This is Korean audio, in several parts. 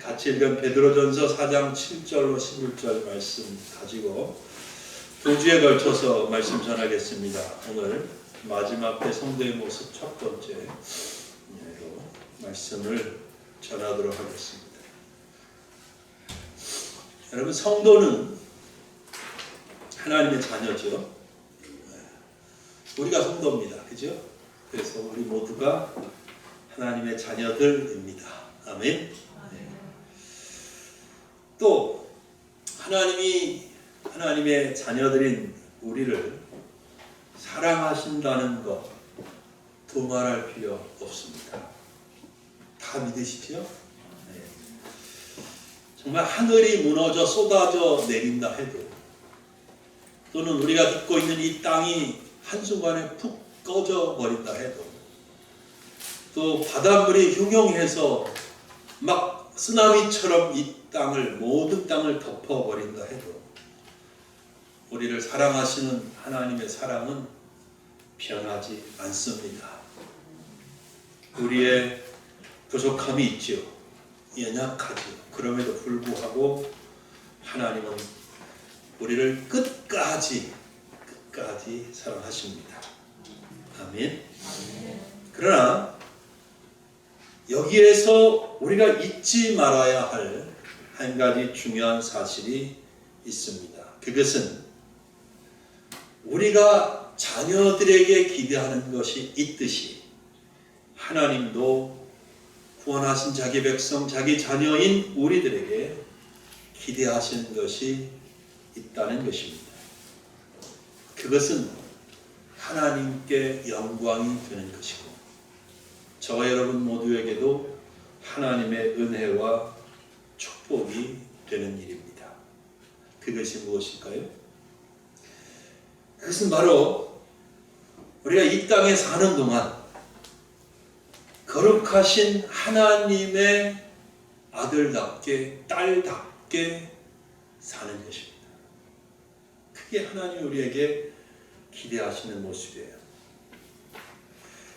같이 읽은 베드로전서 4장 7절로 11절 말씀 가지고 두 주에 걸쳐서 말씀 전하겠습니다. 오늘 마지막 때 성도의 모습 첫 번째로 말씀을 전하도록 하겠습니다. 여러분, 성도는 하나님의 자녀죠. 우리가 성도입니다. 그죠? 그래서 우리 모두가 하나님의 자녀들입니다. 아멘. 또 하나님이 하나님의 자녀들인 우리를 사랑하신다는 것 두말할 필요 없습니다. 다 믿으시죠? 네. 정말 하늘이 무너져 쏟아져 내린다 해도, 또는 우리가 듣고 있는 이 땅이 한순간에 푹 꺼져 버린다 해도, 또 바닷물이 흉용해서 막 쓰나미처럼 이 땅을, 모든 땅을 덮어버린다 해도, 우리를 사랑하시는 하나님의 사랑은 변하지 않습니다. 우리의 부족함이 있죠. 연약하죠. 그럼에도 불구하고 하나님은 우리를 끝까지 사랑하십니다. 아멘. 그러나 여기에서 우리가 잊지 말아야 할 한 가지 중요한 사실이 있습니다. 그것은 우리가 자녀들에게 기대하는 것이 있듯이 하나님도 구원하신 자기 백성, 자기 자녀인 우리들에게 기대하시는 것이 있다는 것입니다. 그것은 하나님께 영광이 되는 것이고, 저와 여러분 모두에게도 하나님의 은혜와 축복이 되는 일입니다. 그것이 무엇일까요? 그것은 바로 우리가 이 땅에 사는 동안 거룩하신 하나님의 아들답게 딸답게 사는 것입니다. 그게 하나님이 우리에게 기대하시는 모습이에요.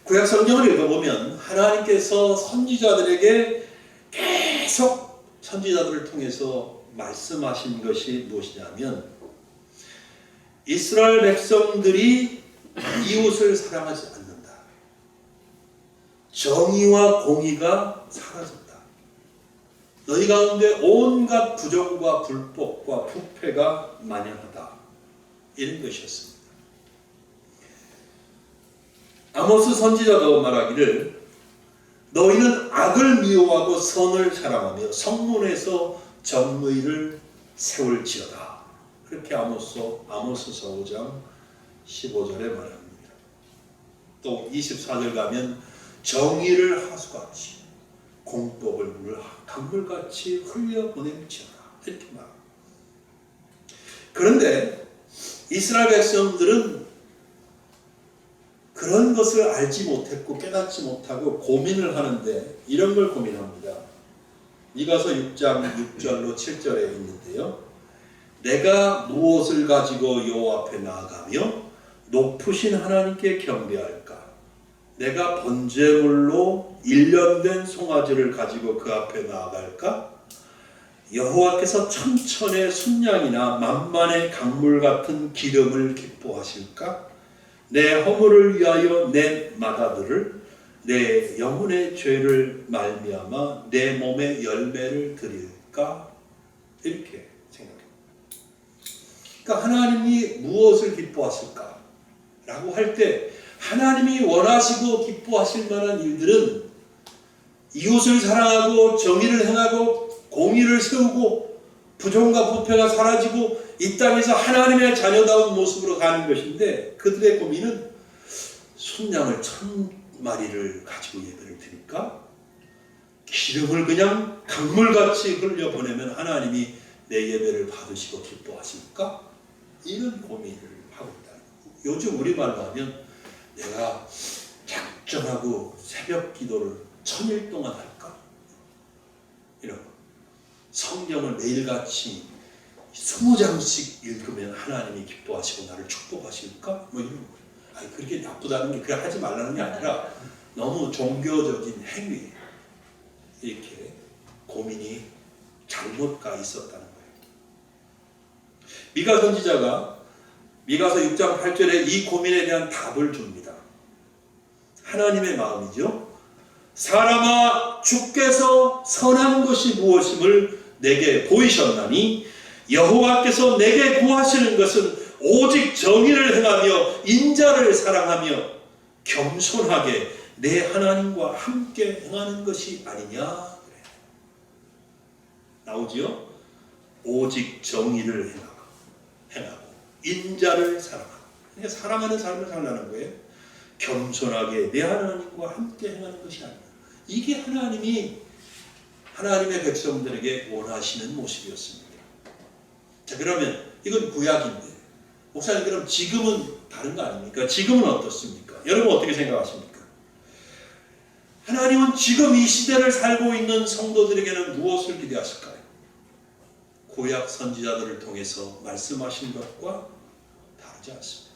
구약 성경을 읽어보면 하나님께서 선지자들에게 계속 선지자들을 통해서 말씀하신 것이 무엇이냐면, 이스라엘 백성들이 이웃을 사랑하지 않는다. 정의와 공의가 사라졌다. 너희 가운데 온갖 부정과 불법과 부패가 만연하다. 이런 것이었습니다. 아모스 선지자도 말하기를, 너희는 악을 미워하고 선을 사랑하며 성문에서 정의를 세울지어다. 그렇게 아모스서 5장 15절에 말합니다. 또 24절 가면 정의를 하수같이 공법을 물 강물같이 흘려보낼지어다. 이렇게 말합니다. 그런데 이스라엘 백성들은 그런 것을 알지 못했고 깨닫지 못하고 고민을 하는데, 이런 걸 고민합니다. 이가서 6장 6절로 7절에 있는데요. 내가 무엇을 가지고 여호와 앞에 나아가며 높으신 하나님께 경배할까? 내가 번제물로 1년 된 송아지를 가지고 그 앞에 나아갈까? 여호와께서 천천의 순양이나 만만의 강물 같은 기름을 기뻐하실까? 내 허물을 위하여 내 마다들을, 내 영혼의 죄를 말미암아 내 몸의 열매를 드릴까? 이렇게 생각합니다. 그러니까 하나님이 무엇을 기뻐하실까? 라고 할 때, 하나님이 원하시고 기뻐하실 만한 일들은 이웃을 사랑하고 정의를 행하고 공의를 세우고 부정과 부패가 사라지고 이 땅에서 하나님의 자녀다운 모습으로 가는 것인데, 그들의 고민은 순양을 1000마리를 가지고 예배를 드릴까? 기름을 그냥 강물같이 흘려보내면 하나님이 내 예배를 받으시고 기뻐하실까? 이런 고민을 하고 있다. 요즘 우리말로 하면 내가 작정하고 새벽 기도를 1000일 동안 할까? 이런 거. 성경을 매일같이 20장씩 읽으면 하나님이 기뻐하시고 나를 축복하실까? 뭐 이런 거예요. 아니, 그렇게 나쁘다는 게, 그래 하지 말라는 게 아니라 너무 종교적인 행위, 이렇게 고민이 잘못가 있었다는 거예요. 미가 선지자가 미가서 6장 8절에 이 고민에 대한 답을 줍니다. 하나님의 마음이죠. 사람아, 주께서 선한 것이 무엇임을 내게 보이셨나니 여호와께서 내게 구하시는 것은 오직 정의를 행하며 인자를 사랑하며 겸손하게 내 하나님과 함께 행하는 것이 아니냐. 그래. 나오지요? 오직 정의를 행하고 인자를 사랑하고. 그러니까 사랑하는 삶을 살라는 거예요. 겸손하게 내 하나님과 함께 행하는 것이 아니야. 이게 하나님의 백성들에게 원하시는 모습이었습니다. 자, 그러면 이건 구약인데 목사님, 그럼 지금은 다른 거 아닙니까? 지금은 어떻습니까? 여러분 어떻게 생각하십니까? 하나님은 지금 이 시대를 살고 있는 성도들에게는 무엇을 기대하실까요? 구약 선지자들을 통해서 말씀하신 것과 다르지 않습니다.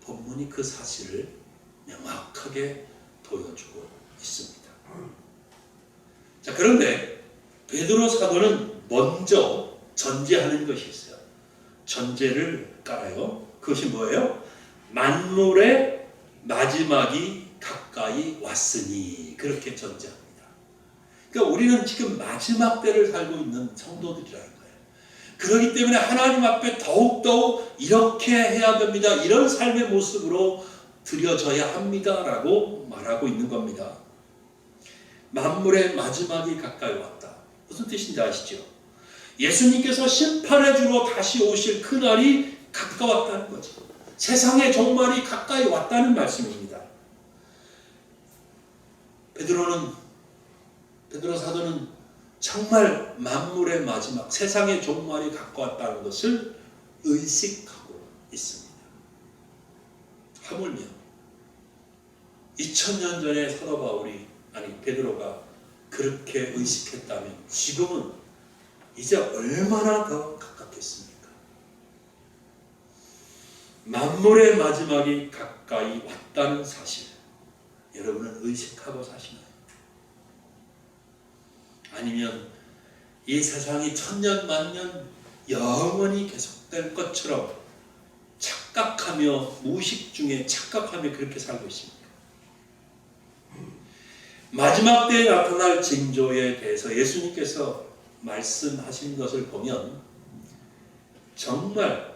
본문이 그 사실을 명확하게 보여주고 있습니다. 자, 그런데 베드로 사도는 먼저 전제하는 것이 있어요. 전제를 깔아요. 그것이 뭐예요? 만물의 마지막이 가까이 왔으니, 그렇게 전제합니다. 그러니까 우리는 지금 마지막 때를 살고 있는 성도들이라는 거예요. 그렇기 때문에 하나님 앞에 더욱더욱 이렇게 해야 됩니다. 이런 삶의 모습으로 드려져야 합니다라고 말하고 있는 겁니다. 만물의 마지막이 가까이 왔다. 무슨 뜻인지 아시죠? 예수님께서 심판의 주로 다시 오실 그날이 가까웠다는 거죠. 세상의 종말이 가까이 왔다는 말씀입니다. 베드로 사도는 정말 만물의 마지막, 세상의 종말이 가까웠다는 것을 의식하고 있습니다. 하물며 2000년 전에 사도 바울이, 베드로가 그렇게 의식했다면 지금은 이제 얼마나 더 가깝겠습니까? 만물의 마지막이 가까이 왔다는 사실, 여러분은 의식하고 사시나요? 아니면 이 세상이 천년 만년 영원히 계속될 것처럼 착각하며, 무의식 중에 착각하며 그렇게 살고 있습니다. 마지막 때에 나타날 징조에 대해서 예수님께서 말씀하신 것을 보면 정말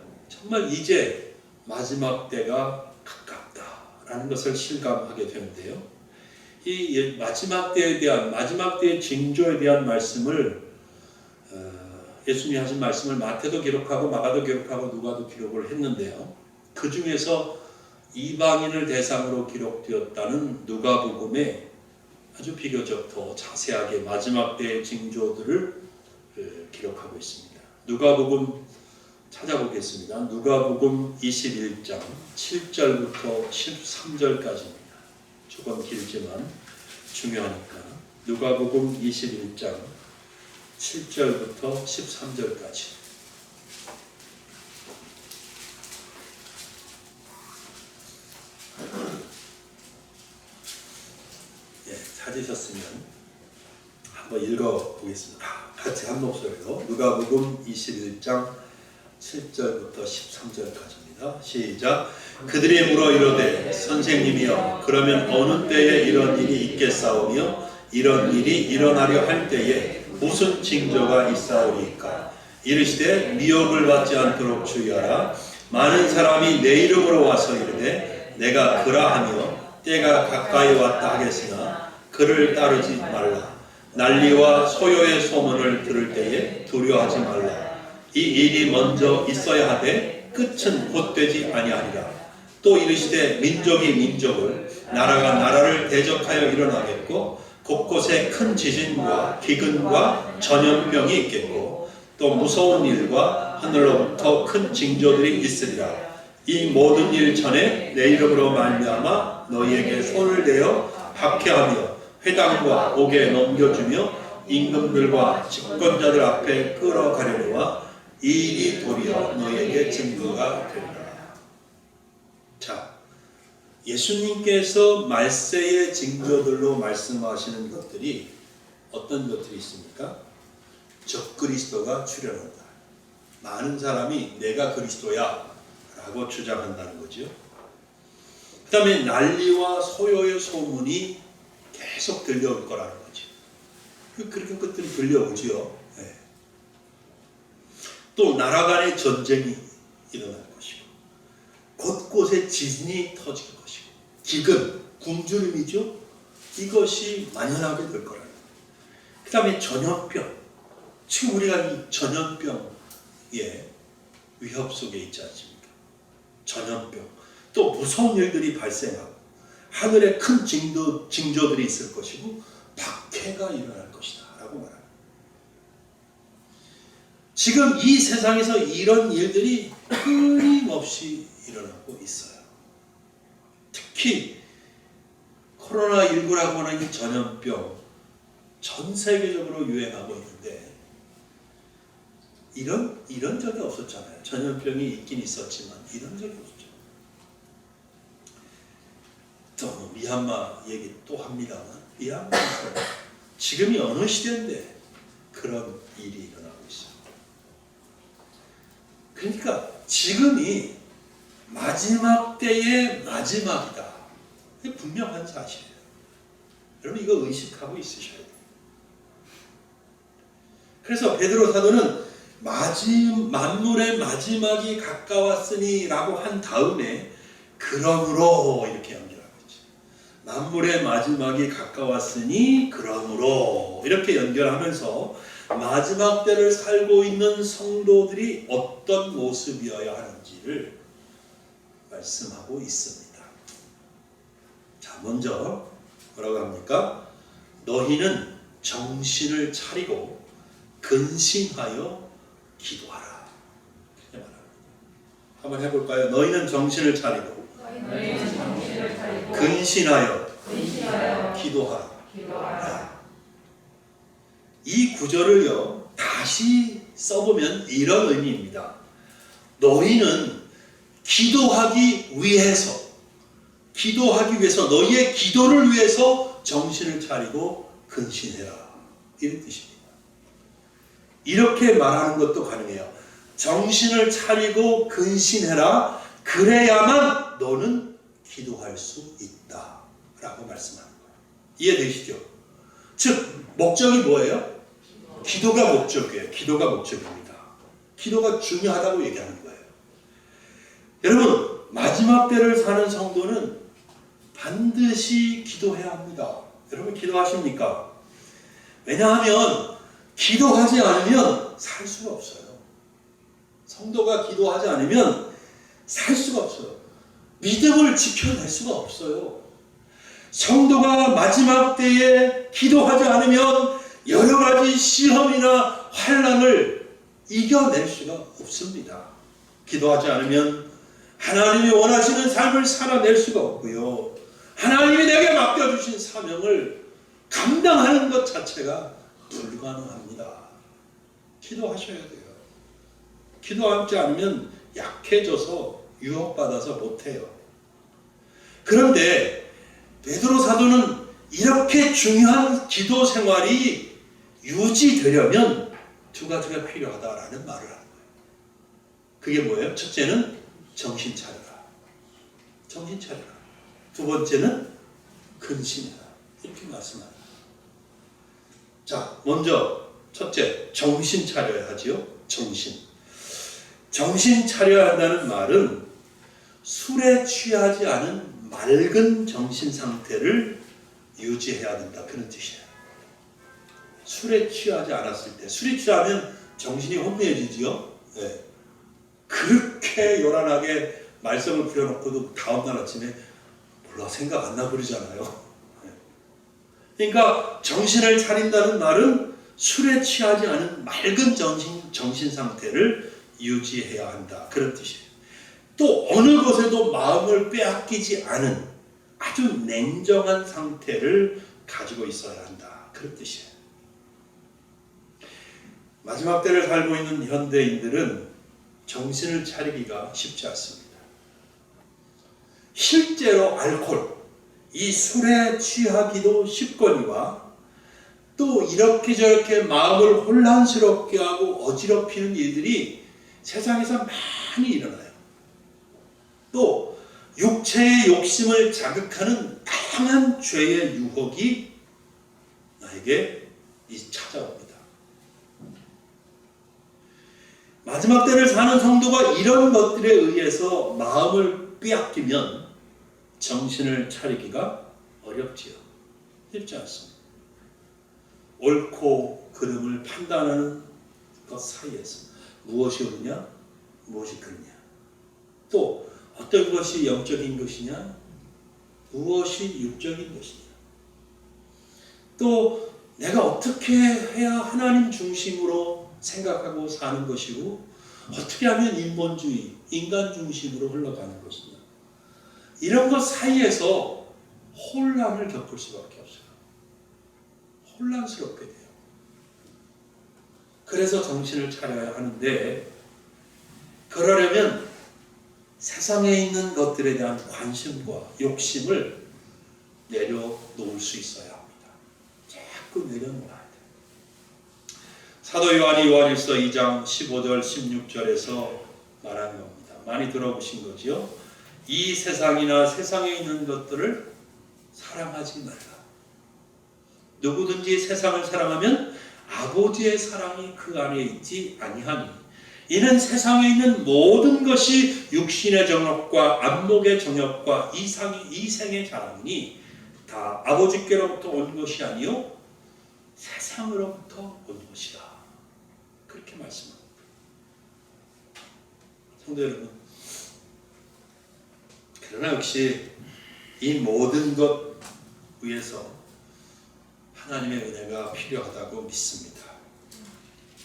이제 마지막 때가 가깝다라는 것을 실감하게 되는데요. 이 마지막 때의 징조에 대한 말씀을 예수님이 하신 말씀을 마태도 기록하고 마가도 기록하고 누가도 기록을 했는데요. 그 중에서 이방인을 대상으로 기록되었다는 누가복음에 아주 비교적 더 자세하게 마지막 때의 징조들을 기록하고 있습니다. 누가복음 찾아보겠습니다. 누가복음 21장 7절부터 13절까지입니다. 조금 길지만 중요하니까. 누가복음 21장 7절부터 13절까지. 찾으셨으면 한번 읽어보겠습니다. 같이 한 목소리로 누가복음 21장 7절부터 13절까지입니다. 시작. 그들이 물어 이르되 선생님이여, 그러면 어느 때에 이런 일이 있겠사오며 이런 일이 일어나려 할 때에 무슨 징조가 있사오리까? 이르시되 미혹을 받지 않도록 주의하라. 많은 사람이 내 이름으로 와서 이르되 내가 그라하며 때가 가까이 왔다 하겠으나 그를 따르지 말라. 난리와 소요의 소문을 들을 때에 두려워하지 말라. 이 일이 먼저 있어야 하되 끝은 곧 되지 아니하리라. 또 이르시되 민족이 민족을, 나라가 나라를 대적하여 일어나겠고 곳곳에 큰 지진과 기근과 전염병이 있겠고 또 무서운 일과 하늘로부터 큰 징조들이 있으리라. 이 모든 일 전에 내 이름으로 말미암아 너희에게 손을 대어 박해하며 회당과 옥에 넘겨주며 임금들과 집권자들 앞에 끌어가려니와 이 일이 도리어 너희에게 증거가 되리라. 자, 예수님께서 말세의 징조들로 말씀하시는 것들이 어떤 것들이 있습니까? 적그리스도가 출현한다. 많은 사람이 내가 그리스도야 라고 주장한다는 거죠. 그 다음에 난리와 소요의 소문이 계속 들려올 거라는 거죠. 그렇게 것들이 들려오지요. 네. 또 나라 간의 전쟁이 일어날 것이고 곳곳에 지진이 터질 것이고 기근, 굶주림이죠. 이것이 만연하게 될 거라는 거예요. 그 다음에 전염병. 지금 우리가 이 전염병의 위협 속에 있지 않습니까? 전염병. 또 무서운 일들이 발생하고 하늘에 큰 징조들이 있을 것이고 박해가 일어날 것이다 라고 말합니다. 지금 이 세상에서 이런 일들이 끊임없이 일어나고 있어요. 특히 코로나19라고 하는 이 전염병 전 세계적으로 유행하고 있는데 이런 적이 없었잖아요. 전염병이 있긴 있었지만 이런 적이 없었죠. 또 미얀마 얘기 또 합니다만 미얀마에서 지금이 어느 시대인데 그런 일이 일어나고 있어요. 그러니까 지금이 마지막 때의 마지막이다. 이게 분명한 사실이에요. 여러분 이거 의식하고 있으셔야 돼요. 그래서 베드로 사도는 만물의 마지막이 가까웠으니 라고 한 다음에 그러므로 이렇게 연결하고 있죠. 만물의 마지막이 가까웠으니 그러므로 이렇게 연결하면서 마지막 때를 살고 있는 성도들이 어떤 모습이어야 하는지를 말씀하고 있습니다. 자, 먼저 뭐라고 합니까? 너희는 정신을 차리고 근신하여 기도하라. 이렇게 말합니다. 한번 해볼까요? 너희는 정신을 차리고 근신하여 기도하라. 이 구절을요 다시 써보면 이런 의미입니다. 너희는 기도하기 위해서 너희의 기도를 위해서 정신을 차리고 근신해라. 이런 뜻입니다. 이렇게 말하는 것도 가능해요. 정신을 차리고 근신해라. 그래야만 너는 기도할 수 있다. 라고 말씀하는 거예요. 이해되시죠? 즉 목적이 뭐예요? 기도가 목적이에요. 기도가 목적입니다. 기도가 중요하다고 얘기하는 거예요. 여러분 마지막 때를 사는 성도는 반드시 기도해야 합니다. 여러분 기도하십니까? 왜냐하면 기도하지 않으면 살 수가 없어요. 성도가 기도하지 않으면 살 수가 없어요. 믿음을 지켜낼 수가 없어요. 성도가 마지막 때에 기도하지 않으면 여러 가지 시험이나 환난을 이겨낼 수가 없습니다. 기도하지 않으면 하나님이 원하시는 삶을 살아낼 수가 없고요. 하나님이 내게 맡겨주신 사명을 감당하는 것 자체가 불가능합니다. 기도하셔야 돼요. 기도하지 않으면 약해져서 유혹받아서 못해요. 그런데 베드로 사도는 이렇게 중요한 기도 생활이 유지되려면 두 가지가 필요하다라는 말을 하는 거예요. 그게 뭐예요? 첫째는 정신 차려라. 정신 차려라. 두 번째는 근신해라. 이렇게 말씀합니다. 자, 먼저 첫째, 정신 차려야 하지요. 정신 차려야 한다는 말은 술에 취하지 않은 맑은 정신 상태를 유지해야 된다. 그런 뜻이에요. 술에 취하지 않았을 때, 술에 취하면 정신이 혼미해지지요. 네. 그렇게 요란하게 말썽을 부려놓고도 다음날 아침에 몰라 생각 안 나 그러잖아요. 네. 그러니까 정신을 차린다는 말은 술에 취하지 않은 맑은 정신 상태를 유지해야 한다. 그런 뜻이에요. 또 어느 것에도 마음을 빼앗기지 않은 아주 냉정한 상태를 가지고 있어야 한다. 그런 뜻이에요. 마지막 때를 살고 있는 현대인들은 정신을 차리기가 쉽지 않습니다. 실제로 알코올, 이 술에 취하기도 쉽거니와 또 이렇게 저렇게 마음을 혼란스럽게 하고 어지럽히는 일들이 세상에서 많이 일어나요. 또 육체의 욕심을 자극하는 다양한 죄의 유혹이 나에게 찾아옵니다. 마지막 때를 사는 성도가 이런 것들에 의해서 마음을 빼앗기면 정신을 차리기가 어렵지요. 쉽지 않습니다. 옳고 그름을 판단하는 것 사이에서 무엇이 옳으냐, 무엇이 그르냐, 또 어떤 것이 영적인 것이냐, 무엇이 육적인 것이냐, 또 내가 어떻게 해야 하나님 중심으로 생각하고 사는 것이고 어떻게 하면 인본주의, 인간 중심으로 흘러가는 것이냐, 이런 것 사이에서 혼란을 겪을 수밖에 없어요. 혼란스럽게 돼요. 그래서 정신을 차려야 하는데, 그러려면 세상에 있는 것들에 대한 관심과 욕심을 내려놓을 수 있어야 합니다. 자꾸 내려놓아야 돼요. 사도 요한이 요한일서 2장 15절 16절에서 말한 겁니다. 많이 들어보신 거죠? 이 세상이나 세상에 있는 것들을 사랑하지 말라. 누구든지 세상을 사랑하면 아버지의 사랑이 그 안에 있지 아니하니, 이는 세상에 있는 모든 것이 육신의 정욕과 안목의 정욕과 이생의 자랑이니 다 아버지께로부터 온 것이 아니요 세상으로부터 온 것이다. 그렇게 말씀합니다. 성도 여러분, 그러나 역시 이 모든 것 위해서 하나님의 은혜가 필요하다고 믿습니다.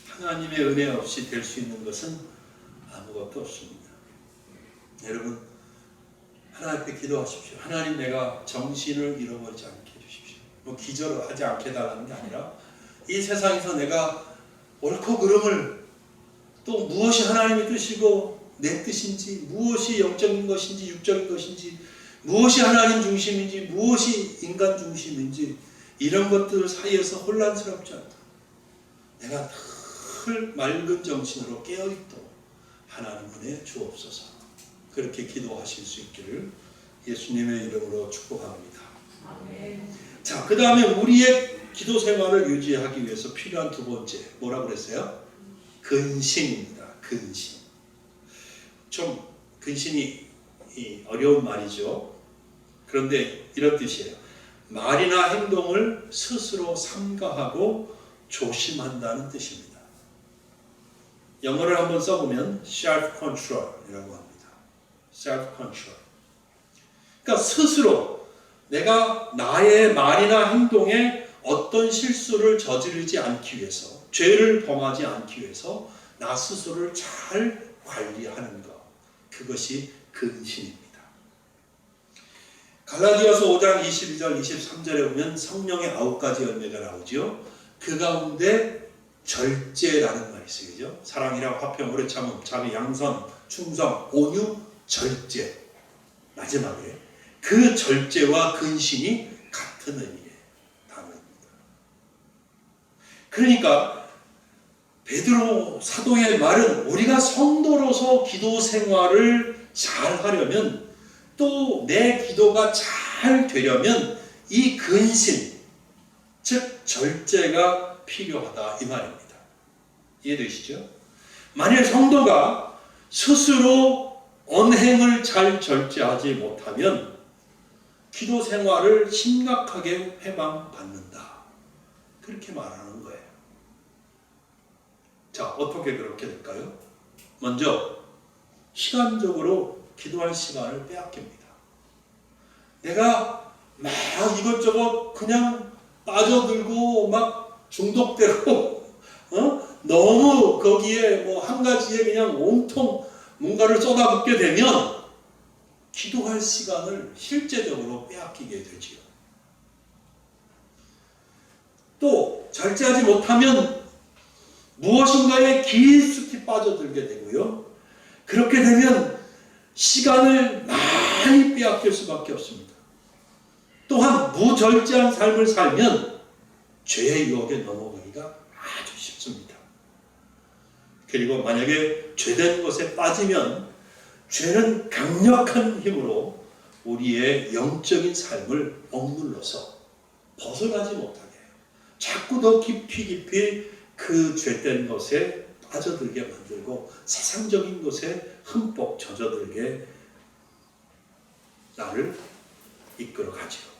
하나님의 은혜 없이 될 수 있는 것은 아무것도 없습니다. 여러분, 하나님 앞에 기도하십시오. 하나님, 내가 정신을 잃어버리지 않게 해주십시오. 뭐 기절을 하지 않게 해달라는 게 아니라 이 세상에서 내가 옳고 그름을, 또 무엇이 하나님의 뜻이고 내 뜻인지, 무엇이 영적인 것인지 육적인 것인지, 무엇이 하나님 중심인지 무엇이 인간 중심인지, 이런 것들 사이에서 혼란스럽지 않다. 내가 늘 맑은 정신으로 깨어있도록 하나님 은혜 주옵소서. 그렇게 기도하실 수 있기를 예수님의 이름으로 축복합니다. 아멘. 자, 그 다음에 우리의 기도 생활을 유지하기 위해서 필요한 두 번째, 뭐라고 그랬어요? 근신입니다. 근신. 좀 근신이 어려운 말이죠. 그런데 이런 뜻이에요. 말이나 행동을 스스로 삼가하고 조심한다는 뜻입니다. 영어를 한번 써보면 self-control이라고 합니다. self-control. 그러니까 스스로 내가 나의 말이나 행동에 어떤 실수를 저지르지 않기 위해서, 죄를 범하지 않기 위해서 나 스스로를 잘 관리하는 것, 그것이 근신입니다. 갈라디아서 5장 22절 23절에 보면 성령의 9가지 열매가 나오죠. 그 가운데 절제라는 말이 있어요. 그죠? 사랑이라 화평, 오래 참음, 자비, 양선, 충성, 온유, 절제. 마지막에 그 절제와 근신이 같은 의미의 단어입니다. 그러니까 베드로 사도의 말은 우리가 성도로서 기도 생활을 잘 하려면, 또 내 기도가 잘 되려면 이 근신, 즉 절제가 필요하다, 이 말입니다. 이해되시죠? 만일 성도가 스스로 언행을 잘 절제하지 못하면 기도 생활을 심각하게 회방받는다, 그렇게 말하는 거예요. 자, 어떻게 그렇게 될까요? 먼저 시간적으로 기도할 시간을 빼앗깁니다. 내가 막 이것저것 그냥 빠져들고 막 중독되고 너무 거기에 뭐 한 가지에 그냥 온통 뭔가를 쏟아붓게 되면 기도할 시간을 실제적으로 빼앗기게 되지요. 또 절제하지 못하면 무엇인가에 깊숙이 빠져들게 되고요. 그렇게 되면 시간을 많이 빼앗길 수밖에 없습니다. 또한 무절제한 삶을 살면 죄의 유혹에 넘어가기가 아주 쉽습니다. 그리고 만약에 죄된 것에 빠지면 죄는 강력한 힘으로 우리의 영적인 삶을 억눌러서 벗어나지 못하게 해요. 자꾸 더 깊이 그 죄된 것에 빠져들게 만들고 세상적인 것에 흠뻑 젖어들게 나를 이끌어가지요.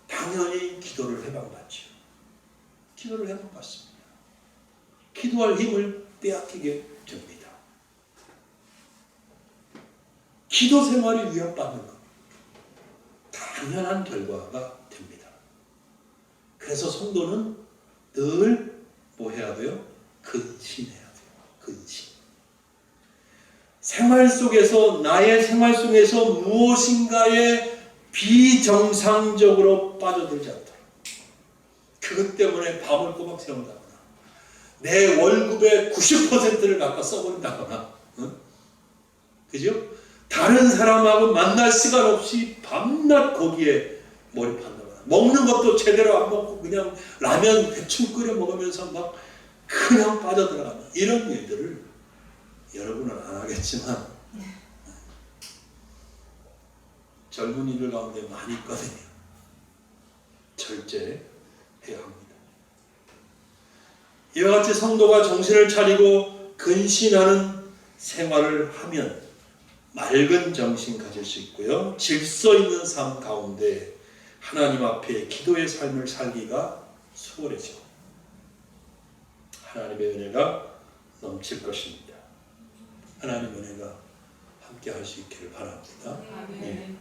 당연히 기도를 해방받지요. 기도를 해방받습니다. 기도할 힘을 빼앗기게 됩니다. 기도 생활이 위협받는 것 당연한 결과가 됩니다. 그래서 성도는 늘 뭐 해야 돼요? 근신해야 돼요. 근신. 생활 속에서 나의 생활 속에서 무엇인가에 비정상적으로 빠져들지 않도록 그것 때문에 밤을 꼬박 새운다거나 내 월급의 90%를 갖다 써버린다거나 그죠? 다른 사람하고 만날 시간 없이 밤낮 거기에 몰입한다거나 먹는 것도 제대로 안 먹고 그냥 라면 대충 끓여 먹으면서 막 그냥 빠져들어가는 이런 일들을 여러분은 안 하겠지만 젊은이들 가운데 많이 있거든요. 절제해야 합니다. 이와 같이 성도가 정신을 차리고 근신하는 생활을 하면 맑은 정신 가질 수 있고요. 질서 있는 삶 가운데 하나님 앞에 기도의 삶을 살기가 수월해져 하나님의 은혜가 넘칠 것입니다. 하나님의 은혜가 함께 할 수 있기를 바랍니다. 네.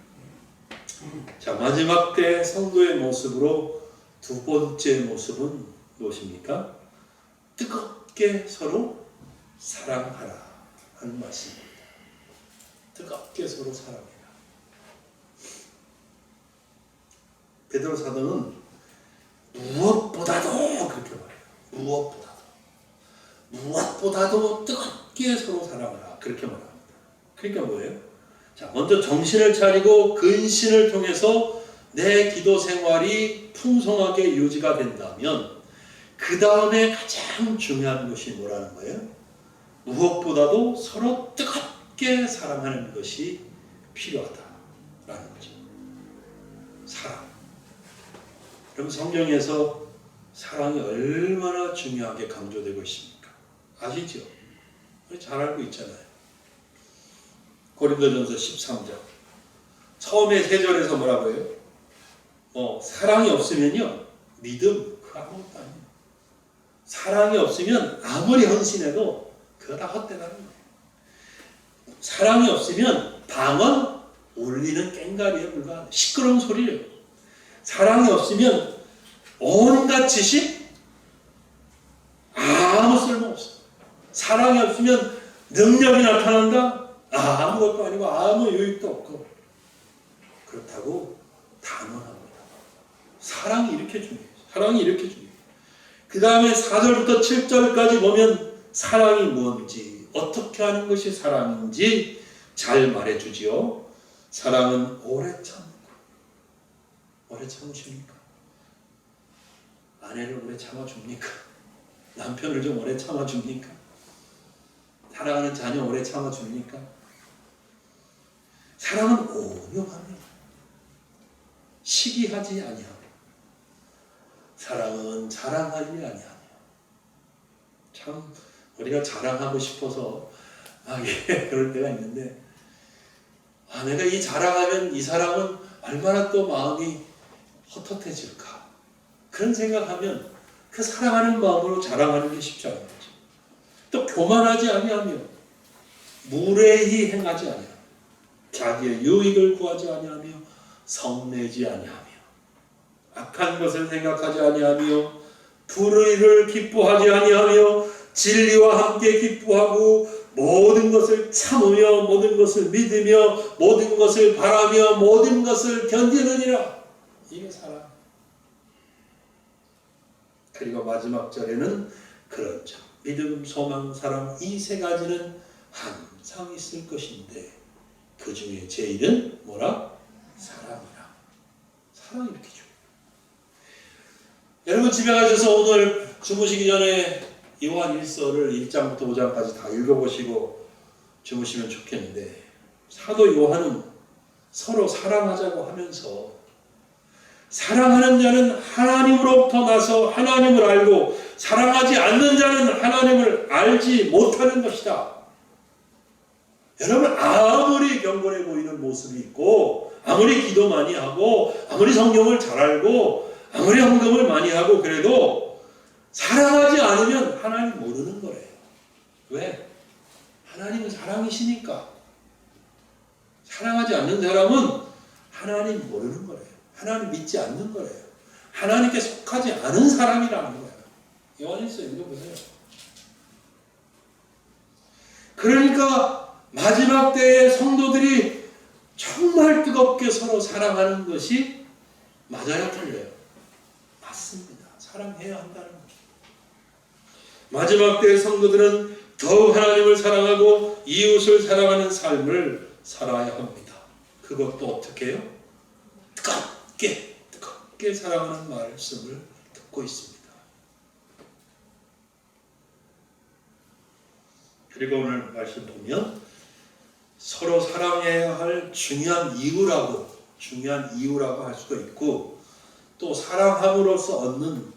자, 마지막 때 성도의 모습으로 두 번째 모습은 무엇입니까? 뜨겁게 서로 사랑하라 하는 말씀입니다. 뜨겁게 서로 사랑해라. 베드로 사도는 무엇보다도 그렇게 말해요. 무엇보다도 뜨겁게 서로 사랑하라 그렇게 말합니다. 그러니까 뭐예요? 자, 먼저 정신을 차리고 근신을 통해서 내 기도 생활이 풍성하게 유지가 된다면 그 다음에 가장 중요한 것이 뭐라는 거예요? 무엇보다도 서로 뜨겁게 사랑하는 것이 필요하다라는 거죠. 사랑. 그럼 성경에서 사랑이 얼마나 중요하게 강조되고 있습니까? 아시죠? 잘 알고 있잖아요. 고린도전서 13장 처음에 3절에서 뭐라고 해요? 사랑이 없으면요 믿음 그거 아무것도 아니에요. 사랑이 없으면 아무리 헌신해도 그거 다 헛되다는 거예요. 사랑이 없으면 방언 울리는 꽹과리에 불과한 시끄러운 소리예요. 사랑이 없으면 온갖 지식 아무 쓸모없어. 사랑이 없으면 능력이 나타난다? 아무것도 아니고 아무 유익도 없고 그렇다고 단언합니다. 사랑이 이렇게 중요해요. 사랑이 이렇게 중요해요. 그 다음에 4절부터 7절까지 보면 사랑이 뭔지 어떻게 하는 것이 사랑인지 잘 말해주지요. 사랑은 오래 참고 오래 참으십니까? 아내를 오래 참아줍니까? 남편을 좀 오래 참아줍니까? 사랑하는 자녀 오래 참아줍니까? 사랑은 온유하며 시기하지 아니하며 사랑은 자랑하지 아니하며 참 우리가 자랑하고 싶어서 그럴 때가 있는데 내가 이 자랑하면 이 사람은 얼마나 또 마음이 헛헛해질까 그런 생각하면 그 사랑하는 마음으로 자랑하는 게 쉽지 않은 거죠. 또 교만하지 아니하며 무례히 행하지 아니하며 자기의 유익을 구하지 아니하며 성내지 아니하며 악한 것을 생각하지 아니하며 불의를 기뻐하지 아니하며 진리와 함께 기뻐하고 모든 것을 참으며 모든 것을 믿으며 모든 것을 바라며 모든 것을 견디느니라. 이게 사랑. 그리고 마지막 절에는 그런 점 믿음, 소망, 사랑 이 세 가지는 항상 있을 것인데 그 중에 제일은 뭐라? 사랑이라. 사랑이 이렇게 중요해요. 여러분 집에 가셔서 오늘 주무시기 전에 요한 1서를 1장부터 5장까지 다 읽어보시고 주무시면 좋겠는데, 사도 요한은 서로 사랑하자고 하면서 사랑하는 자는 하나님으로부터 나서 하나님을 알고 사랑하지 않는 자는 하나님을 알지 못하는 것이다. 여러분, 아무리 경건해 보이는 모습이 있고 아무리 기도 많이 하고 아무리 성경을 잘 알고 아무리 헌금을 많이 하고 그래도 사랑하지 않으면 하나님 모르는 거래요. 왜? 하나님은 사랑이시니까. 사랑하지 않는 사람은 하나님 모르는 거래요. 하나님 믿지 않는 거래요. 하나님께 속하지 않은 사람이라는 거예요. 요한일서 읽어보세요. 그러니까 마지막 때에 성도들이 정말 뜨겁게 서로 사랑하는 것이 맞아요, 틀려요? 맞습니다. 사랑해야 한다는 거죠. 마지막 때의 성도들은 더욱 하나님을 사랑하고 이웃을 사랑하는 삶을 살아야 합니다. 그것도 어떻게 해요? 뜨겁게 사랑하는 말씀을 듣고 있습니다. 그리고 오늘 말씀 보면 서로 사랑해야 할 중요한 이유라고 할 수도 있고, 또 사랑함으로써 얻는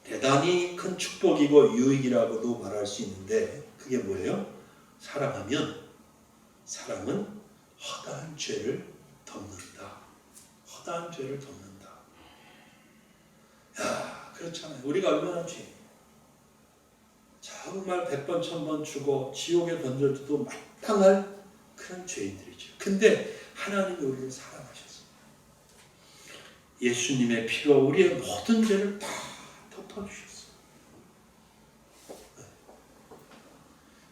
대단히 큰 축복이고 유익이라고도 말할 수 있는데, 그게 뭐예요? 사랑은 허다한 죄를 덮는다. 허다한 죄를 덮는다. 야, 그렇잖아요. 우리가 얼마나 죄, 정말 100번 1000번 죽어 지옥에 던져도 마땅할 그런 죄인들이죠. 근데 하나님이 우리를 사랑하셨어요. 예수님의 피로 우리의 모든 죄를 다 덮어주셨어요.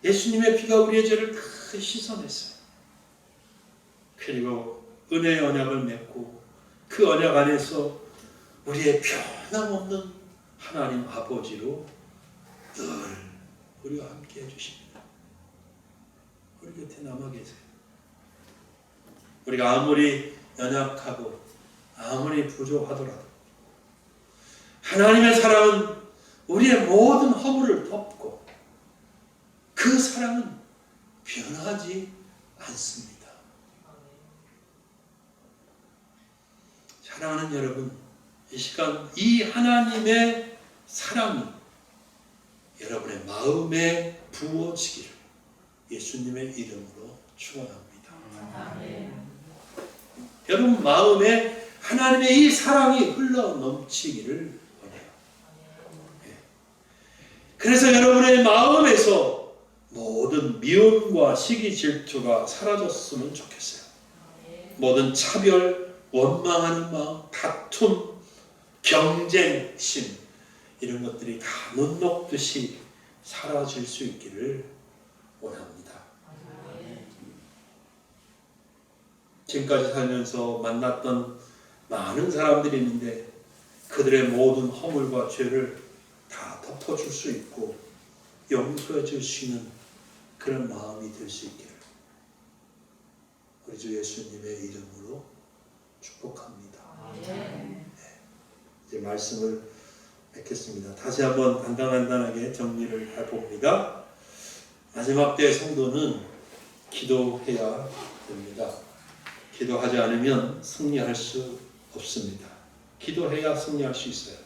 예수님의 피가 우리의 죄를 다 씻어냈어요. 그리고 은혜의 언약을 맺고 그 언약 안에서 우리의 변함없는 하나님 아버지로 늘 우리와 함께 해주십니다. 우리 곁에 남아 계세요. 우리가 아무리 연약하고 아무리 부족하더라도 하나님의 사랑은 우리의 모든 허물을 덮고 그 사랑은 변하지 않습니다. 사랑하는 여러분, 이 시간 이 하나님의 사랑이 여러분의 마음에 부어지기를 예수님의 이름으로 축원합니다. 여러분 마음에 하나님의 이 사랑이 흘러 넘치기를 원해요. 그래서 여러분의 마음에서 모든 미움과 시기 질투가 사라졌으면 좋겠어요. 모든 차별, 원망하는 마음, 다툼, 경쟁심 이런 것들이 다 눈 녹듯이 사라질 수 있기를 원합니다. 지금까지 살면서 만났던 많은 사람들이 있는데 그들의 모든 허물과 죄를 다 덮어줄 수 있고 용서해 줄 수 있는 그런 마음이 될 수 있기를 우리 주 예수님의 이름으로 축복합니다. 네. 이제 말씀을 맺겠습니다. 다시 한번 간단하게 정리를 해봅니다. 마지막 때 성도는 기도해야 됩니다. 기도하지 않으면 승리할 수 없습니다. 기도해야 승리할 수 있어요.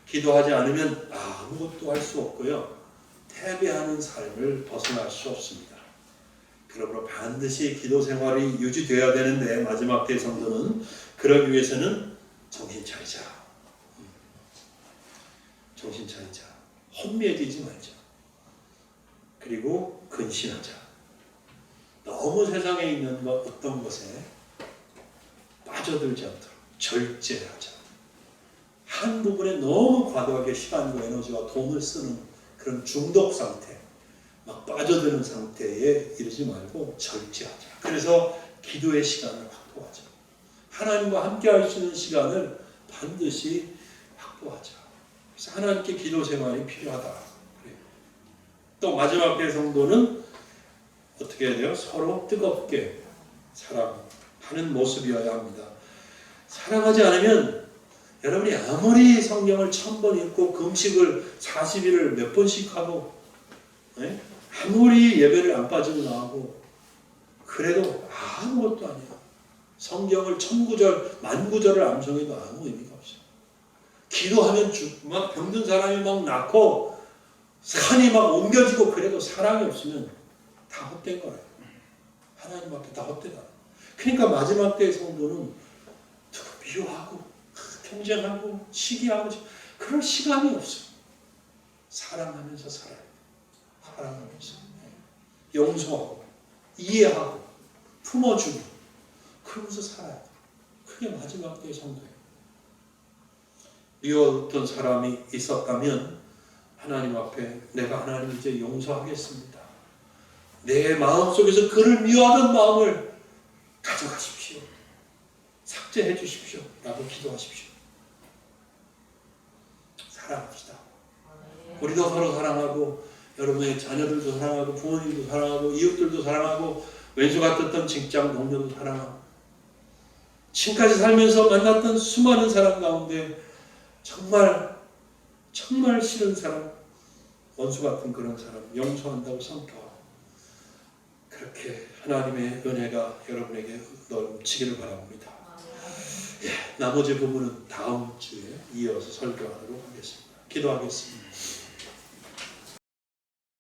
기도하지 않으면 아무것도 할 수 없고요. 패배하는 삶을 벗어날 수 없습니다. 그러므로 반드시 기도 생활이 유지되어야 되는데 마지막 때 성도는 그러기 위해서는 정신 차리자. 정신 차리자. 혼미해지지 말자. 그리고 근신하자. 너무 세상에 있는 어떤 것에 빠져들지 않도록 절제하자. 한 부분에 너무 과도하게 시간과 에너지와 돈을 쓰는 그런 중독 상태, 막 빠져드는 상태에 이르지 말고 절제하자. 그래서 기도의 시간을 확보하자. 하나님과 함께 할 수 있는 시간을 반드시 확보하자. 그래서 하나님께 기도 생활이 필요하다. 그래요. 또 마지막 때 성도는 어떻게 해야 돼요? 서로 뜨겁게 사랑하는 모습이어야 합니다. 사랑하지 않으면 여러분이 아무리 성경을 1000번 읽고 금식을 40일을 몇 번씩 하고 예? 아무리 예배를 안 빠지고 나가고 그래도 아무것도 아니야. 성경을 1000구절, 10,000구절을 암송해도 아무 의미가 없어요. 기도하면 막 병든 사람이 막 낫고 산이 막 옮겨지고 그래도 사랑이 없으면 다 헛된 거예요. 하나님 앞에 다 헛되다. 그러니까 마지막 때의 성도는 미워하고 경쟁하고 시기하고 그럴 시간이 없어요. 사랑하면서 살아야 돼요. 사랑하면서 용서하고 이해하고 품어주고 그러면서 살아야 돼요. 그게 마지막 때의 성도예요. 미워했던 사람이 있었다면 하나님 앞에 내가 하나님 이제 용서하겠습니다. 내 마음속에서 그를 미워하던 마음을 가져가십시오. 삭제해 주십시오. 라고 기도하십시오. 사랑합시다. 우리도 서로 사랑하고 여러분의 자녀들도 사랑하고 부모님도 사랑하고 이웃들도 사랑하고 왼수 같았던 직장 동료도 사랑하고 지금까지 살면서 만났던 수많은 사람 가운데 정말 싫은 사람, 원수 같은 그런 사람 용서한다고 선포하고 그렇게 하나님의 은혜가 여러분에게 넘치기를 바랍니다. 나머지 부분은 다음 주에 이어서 설교하도록 하겠습니다. 기도하겠습니다.